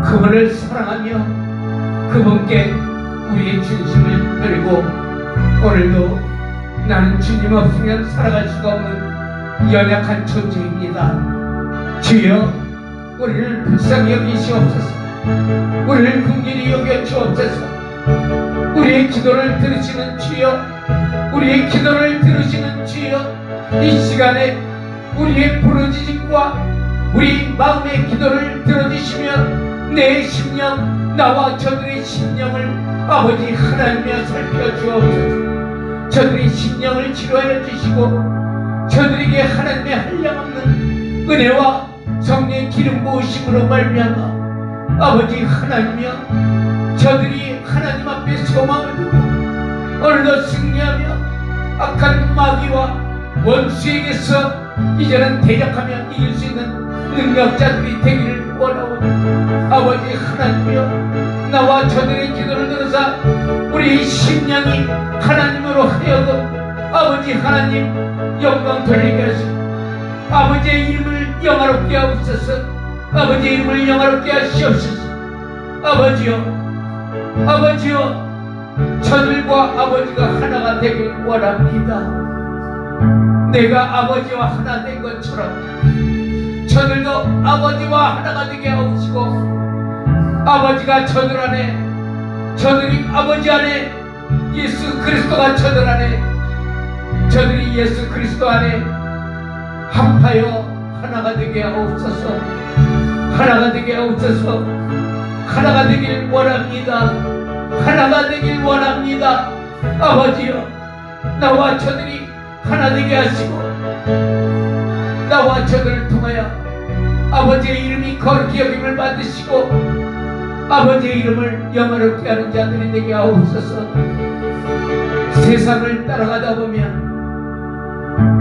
그분을 사랑하며 그분께 우리의 진심을 드리고 오늘도 나는 주님 없으면 살아갈 수가 없는 연약한 존재입니다. 주여 우리를 불쌍히 여기시옵소서. 우리를 긍휼히 여겨 주옵소서. 우리의 기도를 들으시는 주여, 우리의 기도를 들으시는 주여, 이 시간에 우리의 부르짖음과 우리 마음의 기도를 들어주시며 내 심령, 나와 저들의 심령을 아버지 하나님이여 살펴주옵소서. 저들의 심령을 치료하여 주시고 저들에게 하나님의 한량없는 은혜와 성령의 기름 부으심으로 말미암아 아버지 하나님이여 저들이 하나님 앞에 소망을 두고 오늘도 승리하며 악한 마귀와 원수에게서 이제는 대적하며 이길 수 있는 능력자들이 되기를 원하오니 아버지 하나님이여 나와 저들의 기도를 들으사 우리 심령이 하나님으로 하여금 아버지 하나님 영광 돌리게 하시고 아버지의 이름을 영화롭게 하옵소서. 아버지의 이름을 영화롭게 하시옵소서. 아버지여 저들과 아버지가 하나가 되길 원합니다. 내가 아버지와 하나 된 것처럼 저들도 아버지와 하나가 되게 하옵시고 아버지가 저들 안에 저들이 아버지 안에 예수 그리스도가 저들 안에 저들이 예수 그리스도 안에 합하여 하나가 되게 하옵소서. 하나가 되게 하옵소서. 하나가 되길 원합니다. 하나가 되길 원합니다. 아버지여 나와 저들이 하나 되게 하시고 나와 저들을 통하여 아버지의 이름이 거룩히 여김을 받으시고 아버지의 이름을 영화롭게 하는 자들이 되게 하옵소서. 세상을 따라가다 보면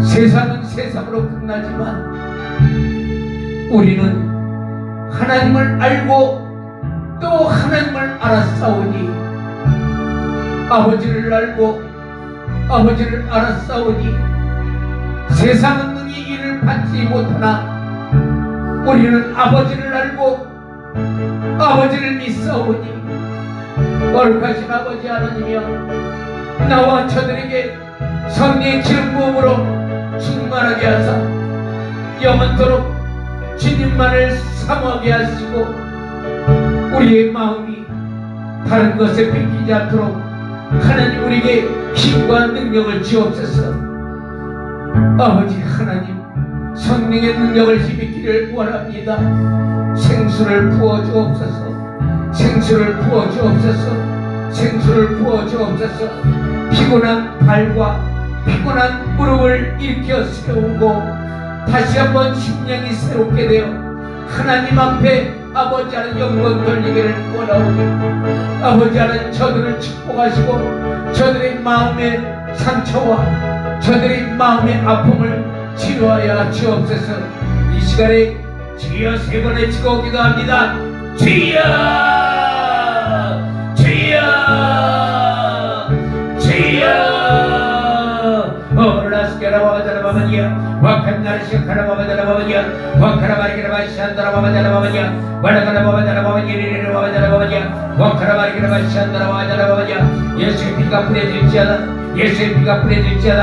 세상은 세상으로 끝나지만 우리는 하나님을 알고 또 하나님을 알았사오니 아버지를 알고 아버지를 알았사오니 세상은 능히 이를 받지 못하나 우리는 아버지를 알고 아버지를 믿사오니 거룩하신 아버지 하나님이여, 나와 저들에게 성령의 기름 부음으로 충만하게 하사 영원토록 주님만을 사모하게 하시고 우리의 마음이 다른 것에 뺏기지 않도록 하나님 우리에게 힘과 능력을 주옵소서. 아버지 하나님, 성령의 능력을 힘입기를 원합니다. 생수를 부어주옵소서. 생수를 부어주옵소서. 생수를 부어주옵소서. 피곤한 발과 피곤한 무릎을 일으켜 세우고 다시 한번 심령이 새롭게 되어 하나님 앞에 아버지 하는 영광 돌리기를 원하오니 아버지 하는 저들을 축복하시고 저들의 마음의 상처와 저들의 마음의 아픔을 치료하여 주옵소서. 이 시간에 주여 세 번의 치고 기도합니다. 주여 주여 주여. 라스케라바바다라바바디야 와칸나르시카라바바다라바바디야 와카라바리케라바시안다라바바다라바바디야 와라카라바바다라바바디리리라바바다라바바디야 와카라바리케라바시안다라바바다라바바디야. 예수의 피가 뿌려질지어다. 예수의 피가 뿌려질지어다.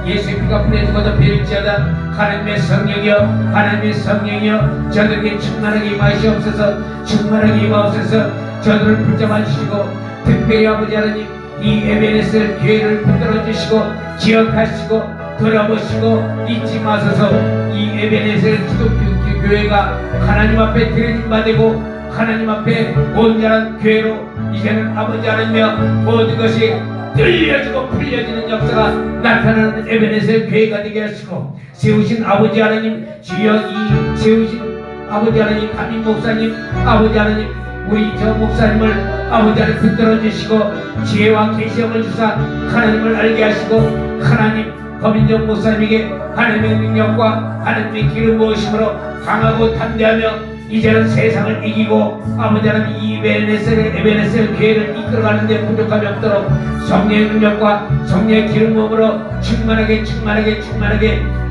예수의 피가 뿌려지고도 베릴지어다. 하나님의 성령이여, 하나님의 성령이여, 저들에게 충만하게 임하시옵소서. 충만하게 임하옵소서. 저들을 붙잡아 주시고 특별히 아버지 하나님 이 에베네셀 교회를 붙들어 주시고 기억하시고 돌아보시고 잊지 마소서. 이 에베네셀 기독교 교회가 하나님 앞에 드려진 바 되고 하나님 앞에 온전한 교회로 이제는 아버지 하나님여 모든 것이 뚫려지고 풀려지는 역사가 나타나는 에베네셀 교회가 되게 하시고 세우신 아버지 하나님 주여, 이 세우신 아버지 하나님 담임 목사님 아버지 하나님 우리 저 목사님을 아버지 하나님 붙들어 주시고 지혜와 계시함을 주사 하나님을 알게 하시고 하나님 법인정 목사님에게 하나님의 능력과 하나님의 기름 부으심으로 강하고 담대하며 이제는 세상을 이기고 아버지 하나님 이 에베네셀 교회를 이끌어가는데 부족함이 없도록 성령의 능력과 성령의 기름 부음으로 충만하게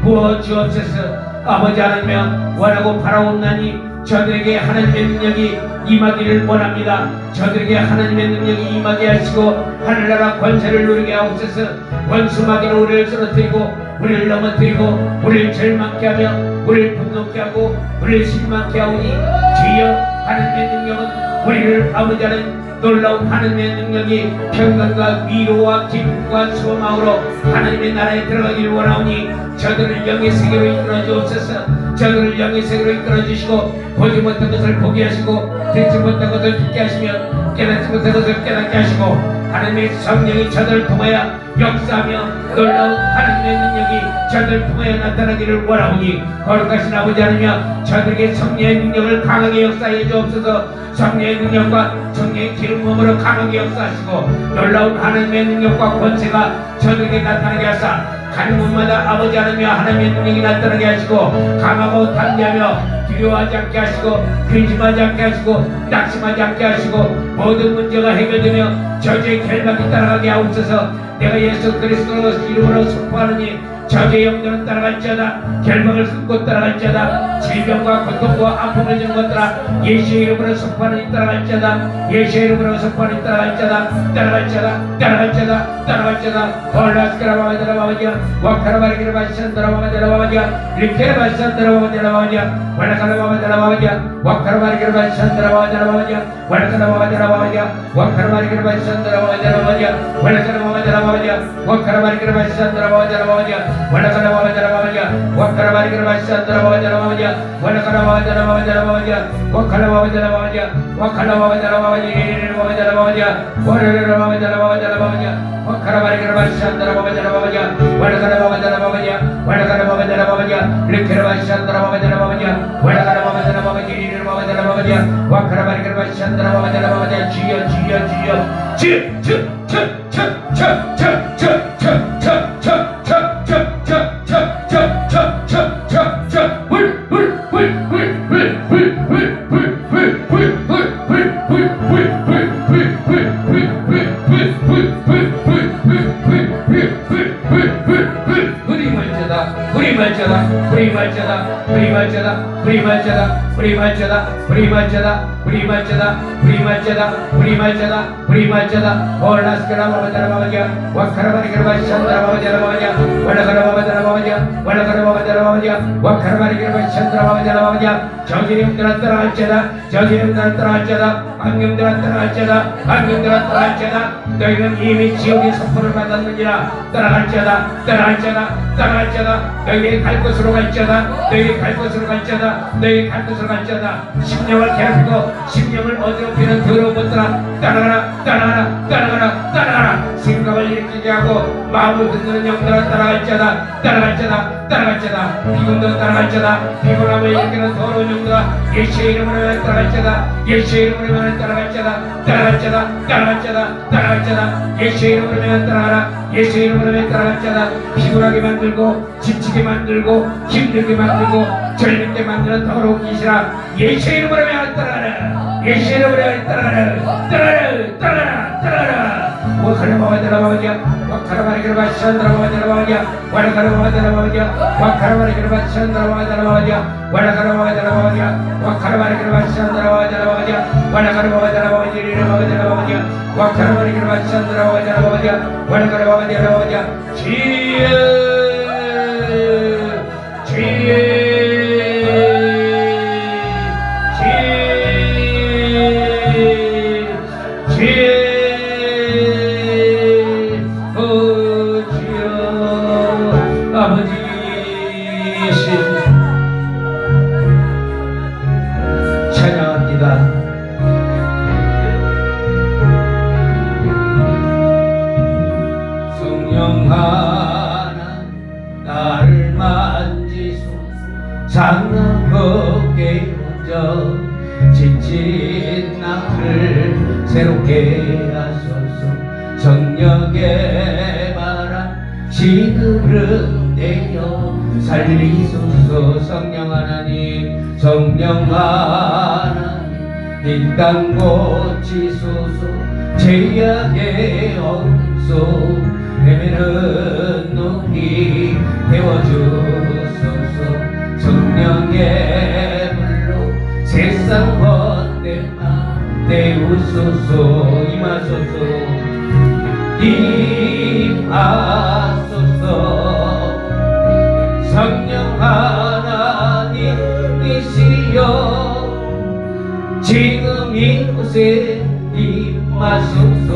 부어 주옵소서. 아버지 하나님이여 원하고 바라옵나니 저들에게 하나님의 능력이 임하기를 원합니다. 저들에게 하나님의 능력이 임하게 하시고 하늘나라 권세를 누리게 하옵소서. 원수마귀는 우리를 쓰러뜨리고 우리를 넘어뜨리고 우리를 절망케 하며 우리를 분노케 하고 우리를 실망케 하오니 주여, 하나님의 능력은 우리를 아버지 하나님 놀라운 하나님의 능력이 평강과 위로와 기쁨과 소망으로 하나님의 나라에 들어가기를 원하오니 저들을 영의 세계로 이끌어 주옵소서. 저들을 영의 세계로 이끌어 주시고 보지 못한 것을 보게 하시고 듣지 못한 것을 듣게 하시며 깨닫지 못한 것을 깨닫게 하시고 하나님의 성령이 저들을 통하여 역사하며 놀라운 하나님의 능력이 저들을 통하여 나타나기를 원하오니 거룩하신 아버지 하나님이여 저들에게 성령의 능력을 강하게 역사해 주옵소서. 성령의 능력과 성령의 기름 부음으로 강하게 역사하시고 놀라운 하나님의 능력과 권세가 저들에게 나타나게 하사 가는 곳마다 아버지 하나님이여 하나님의 능력이 나타나게 하시고 강하고 담대하며 두려워하지 않게 하시고 근심하지 않게 하시고 낙심하지 않게 하시고 모든 문제가 해결되며 저주의 결박이 따라가게 하옵소서. 내가 예수 그리스도 이름으로 선포하느니 저주의 영들은 따라갈지어다. 결박을 끊고 따라갈지어다. 질병과 고통과 아픔을 주는 것들아 예수의 이름으로 선포하느니 따라갈지어다. 예수의 이름으로 선포하느니 따라갈지어다. 따라갈지어다. 올라스카라바바다라바바디야 와카라바리기라바시안다라바바다라바바디야 리케라바시안다라바바다라바바디야 와라카라바바다라바바디야 와카라바리기라바시안다라바바다라바바디야 와라카라바바다라바바디야 와카라바리기라바시안다라바바다라바바디야 와라카라바바다라바바디야 와카라바리기라바시안다라바바다라바바디야 와라카라바바다라바바디야 와카라바리기라바시안다라바바다라바바디야 와라카라바바다라바바다라바바디야 와카라바바다라바바디야 와카라바바다라바바디야 와라라라바바다라바바다라바바디야 와카라바리기라바시안다라바바다라바바디야 와라카라바바다라바바디야 와라카라바바다라바바디야 리케라바시안다라바바다라바바디야 와라카라바바다라바바디야 와카라바리기라바시안다라바바다라바바디야 주여 주여 불이 말자다 불이 말자다 불이 말자다 불이 말자다 불이 말자다 불이 말자다 불이 말자다 불이 말자다 불이 말자다 불이 말자다 불이 말자다 올라스카라 바바다라 바바냐 와카라바리카라 바시찬다라 바바자라 바바냐 월라카라 바바다라 바바냐 월라카라 바바다라 바바냐 와카라바리카라 바시찬다라 바바자라 바바냐 정신형들아 따라갈자다 정신형들아 따라갈자다 안경들아 따라갈자다 안경들아 따라갈자다 너희는 이미 지옥의 선포를 받았느니라 따라갈자다 따라갈자다 따라갈자다 너희의 갈 곳으로 갈자다 너희의 갈 곳으로 갈자다 너희의 갈 곳으로 갈자다 심령을 괴롭히고 심령을 어지럽히는 더러운 것들아 따라가라 따라가라 따라가라 따라가라 생각을 일으키게 하고 마음을 흔드는 영들아 따라갈자다 따라갈자다 따라갈자다 비군도 따라갈자다 비군함을 일으키는 더러운 영들아 예수의 이름으로 따라갈자다 예수의 이름으로 따라갈자다 따라갈자다 따라갈자다 따라갈자다 예수의 이름으로 따라가라 예수의 이름으로 따라갈자다 피곤하게 만들고 지치게 만들고 힘들게 만들고 절밌게 만드는 더러운 기시라 예수의 이름으로 따라가라 예수의 이름으로 따라가라 따라가라 따라가라 따라가라 와카라바바다라 바바냐 와카라바리카라 바시찬다라 바바자라 바바냐 와라카라바바다라 바바냐 와카라바리카라 바시찬다라 바바자라 바바냐 와라카라바바다라 바바냐 와카라바리카라 바시찬다라 바바자라 바바냐 와라카라바바다라 바바지리라 바바자라 바바냐 와카라바리카라 바시찬다라 바바자라 바바냐 와라카라바바다라 바바냐 주여 주여 아버지 찬양합니다. 성령 하나 나를 만지소서 장난없게 hun져 지친 나를 새롭게 하소서 성령의 바람 지금은 내려 살리소서 성령 하나님 성령 하나님 이 땅 고치소서 죄악의 엄소 헤매는 눈이 태워주소서 성령의 불로 세상 헛된 맘 때우소서 임하소서 임하소서 성령 하나님이시여 지금 이곳에 임하소서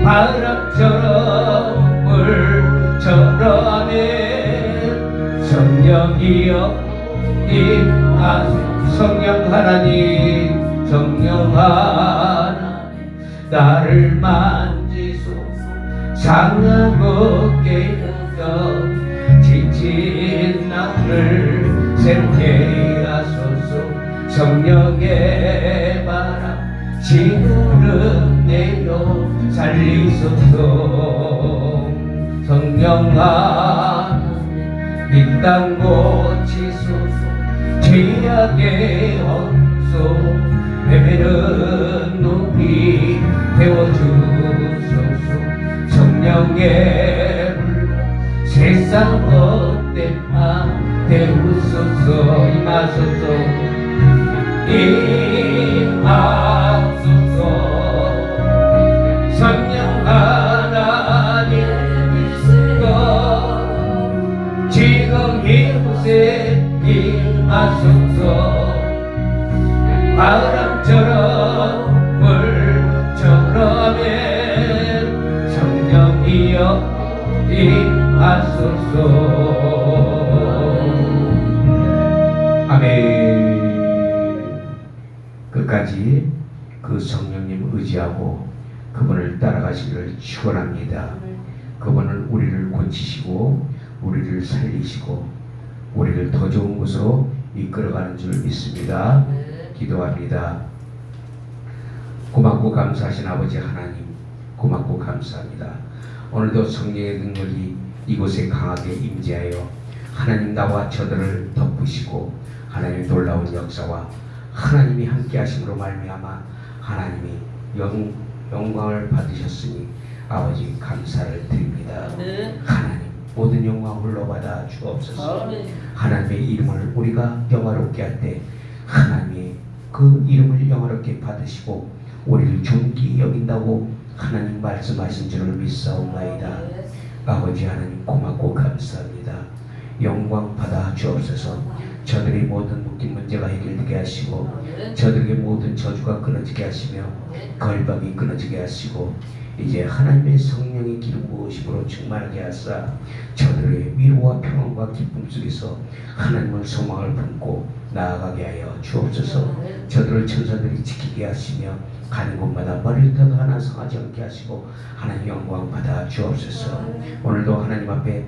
바람처럼 물처럼 성령이여 임하소서 성령 하나님 성령 하나님 나를 만지소서 상하게 하여 지친 나를 새롭게 하소서 성령의 바람 지구를 내려 살리소서 성령 하나님 이 땅 고치소서 죄악의 엄소 헤매는 눈이 태워주소서 성령의 불로 세상 헛된 맘 태우소서 임하소서 임하소서 성령 하나님이시여 지금 이곳에 임하소서 바람처럼 물처럼 성령이여 임하소서 아멘. 끝까지 그 성령님 의지하고 그분을 따라가시기를 축원합니다. 그분은 우리를 고치시고 우리를 살리시고 우리를 더 좋은 곳으로 이끌어가는 줄 믿습니다. 기도합니다. 고맙고 감사하신 아버지 하나님 고맙고 감사합니다. 오늘도 성령의 능력이 이곳에 강하게 임재하여 하나님 나와 저들을 덮으시고 하나님의 놀라운 역사와 하나님이 함께 하심으로 말미암아 하나님이 영광을 받으셨으니 아버지 감사를 드립니다. 아멘. 하나님 모든 영광 홀로 받아 주옵소서. 아멘. 하나님의 이름을 우리가 영화롭게 할 때 하나님의 그 이름을 영화롭게 받으시고 우리를 존귀 여긴다고 하나님 말씀하신 줄을 믿사옵나이다. 아버지 하나님 고맙고 감사합니다. 영광 받아 주옵소서. 저들의 모든 묶인 문제가 해결되게 하시고 저들에게 모든 저주가 끊어지게 하시며 걸박이 끊어지게 하시고 이제 하나님의 성령의 기름 부으심으로 충만하게 하사 저들의 위로와 평안과 기쁨 속에서 하나님을 소망을 품고 나아가게 하여 주옵소서. 저들을 천사들이 지키게 하시며 가는 곳마다 머리를 터도 하나 상하지 않게 하시고 하나님 영광 받아 주옵소서. 오늘도 하나님 앞에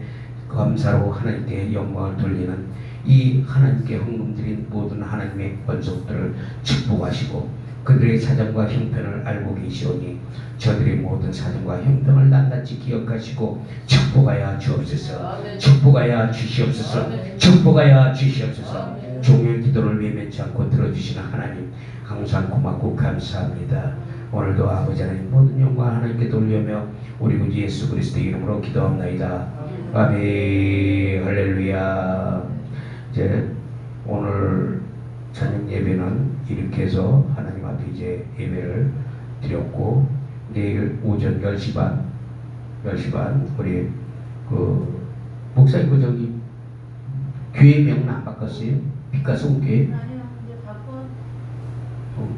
감사로 하나님께 영광을 돌리는 이 하나님께 헌금 드린 모든 하나님의 권속들을 축복하시고 그들의 사정과 형편을 알고 계시오니 저들의 모든 사정과 형편을 낱낱이 기억하시고 축복하여 주옵소서. 축복하여 주시옵소서. 축복하여 주시옵소서. 종의 기도를 외면치 않고 들어주시는 하나님 항상 고맙고 감사합니다. 오늘도 아버지 하나님 모든 영광 하나님께 돌려며 우리 구주 예수 그리스도의 이름으로 기도합나이다. 아멘. 할렐루야. 이제 오늘 저녁 예배는 이렇게 해서 하나님 앞에 이제 예배를 드렸고 내일 오전 10시 반 우리 그 목사님 그 저기 교회 명은 안 바꿨어요? 빛가서 교회? 아니요, 이제 바꾼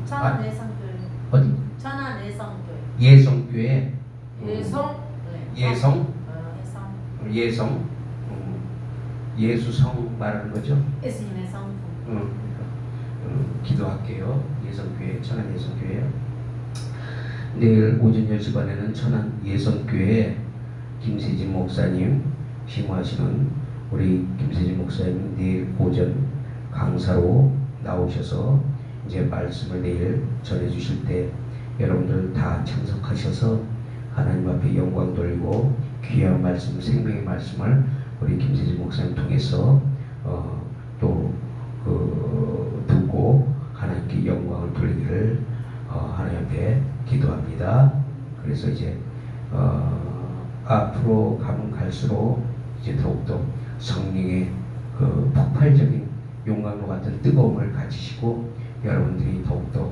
천안 예성교회. 어디? 천안 예성교회. 예성교회. 예성? 네. 예성? 예성. 예성. 예수성 말하는 거죠? 예수님의 성품. 기도할게요. 예성교회, 천안 예성교회. 내일 오전 10시 반에는 천안 예성교회 김세진 목사님 심호하시는 우리 김세진 목사님 내일 오전 강사로 나오셔서 이제 말씀을 내일 전해 주실 때 여러분들 다 참석하셔서 하나님 앞에 영광 돌리고 귀한 말씀, 생명의 말씀을 우리 김세진 목사님 통해서 듣고 하나님께 영광을 돌리기를 하나님 앞에 기도합니다. 그래서 이제 앞으로 가면 갈수록 이제 더욱더 성령의 그 폭발적인 용광로 같은 뜨거움을 가지시고 여러분들이 더욱더